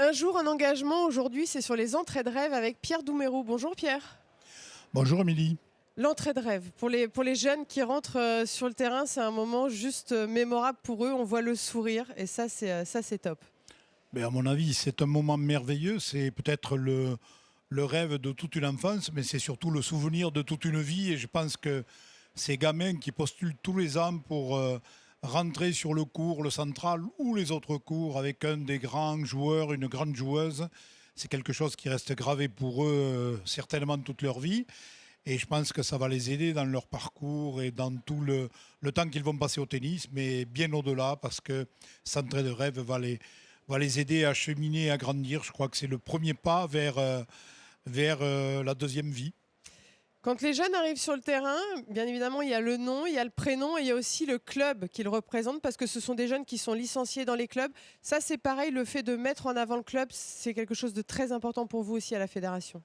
Un jour, un engagement. Aujourd'hui, c'est sur les entrées de rêve avec Pierre Doumerou. Bonjour Pierre. Bonjour Émilie. L'entrée de rêve, pour les jeunes qui rentrent sur le terrain, c'est un moment juste mémorable pour eux. On voit le sourire et ça c'est top. Ben, à mon avis, c'est un moment merveilleux. C'est peut-être le rêve de toute une enfance, mais c'est surtout le souvenir de toute une vie. Et je pense que ces gamins qui postulent tous les ans pour rentrer sur le cours, le central ou les autres cours avec un des grands joueurs, une grande joueuse, c'est quelque chose qui reste gravé pour eux certainement toute leur vie. Et je pense que ça va les aider dans leur parcours et dans tout le temps qu'ils vont passer au tennis, mais bien au-delà, parce que Centre de rêve va les aider à cheminer, à grandir. Je crois que c'est le premier pas vers la deuxième vie. Quand les jeunes arrivent sur le terrain, bien évidemment, il y a le nom, il y a le prénom et il y a aussi le club qu'ils représentent parce que ce sont des jeunes qui sont licenciés dans les clubs. Ça, c'est pareil, le fait de mettre en avant le club, c'est quelque chose de très important pour vous aussi à la fédération.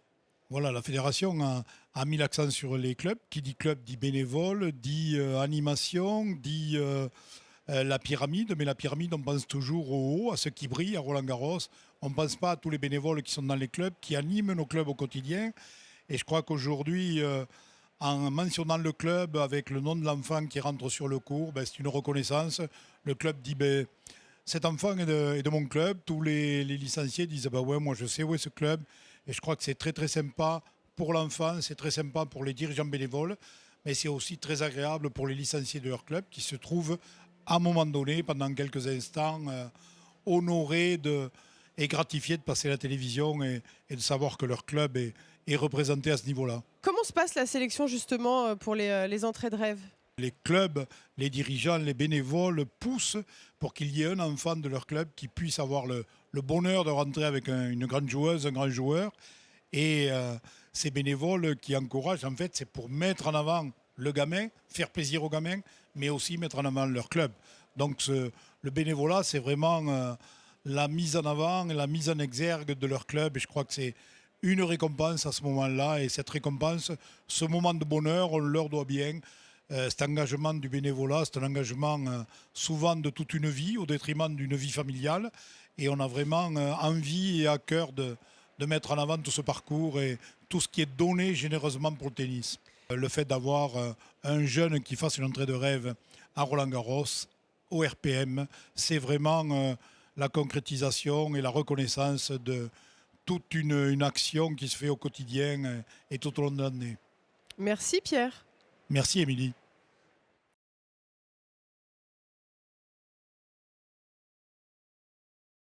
Voilà, la fédération a mis l'accent sur les clubs. Qui dit club dit bénévole, dit animation, dit la pyramide. Mais la pyramide, on pense toujours au haut, à ceux qui brillent, à Roland-Garros. On ne pense pas à tous les bénévoles qui sont dans les clubs, qui animent nos clubs au quotidien. Et je crois qu'aujourd'hui, en mentionnant le club avec le nom de l'enfant qui rentre sur le cours, ben, c'est une reconnaissance. Le club dit ben, cet enfant est de mon club. Tous les licenciés disent bah ouais, moi je sais où est ce club. Et je crois que c'est très très sympa pour l'enfant, c'est très sympa pour les dirigeants bénévoles, mais c'est aussi très agréable pour les licenciés de leur club qui se trouvent à un moment donné, pendant quelques instants, honorés et gratifiés de passer à la télévision et de savoir que leur club est représenté à ce niveau-là. Comment se passe la sélection justement pour les entrées de rêve? Les clubs, les dirigeants, les bénévoles poussent pour qu'il y ait un enfant de leur club qui puisse avoir le bonheur de rentrer avec une grande joueuse, un grand joueur. Et ces bénévoles qui encouragent, en fait, c'est pour mettre en avant le gamin, faire plaisir aux gamins, mais aussi mettre en avant leur club. Donc le bénévolat, c'est vraiment la mise en avant et la mise en exergue de leur club. Et je crois que c'est une récompense à ce moment-là. Et cette récompense, ce moment de bonheur, on leur doit bien. Cet engagement du bénévolat, c'est un engagement souvent de toute une vie, au détriment d'une vie familiale. Et on a vraiment envie et à cœur de mettre en avant tout ce parcours et tout ce qui est donné généreusement pour le tennis. Le fait d'avoir un jeune qui fasse une entrée de rêve à Roland-Garros, au RPM, c'est vraiment la concrétisation et la reconnaissance de toute une action qui se fait au quotidien et tout au long de l'année. Merci Pierre. Merci Émilie.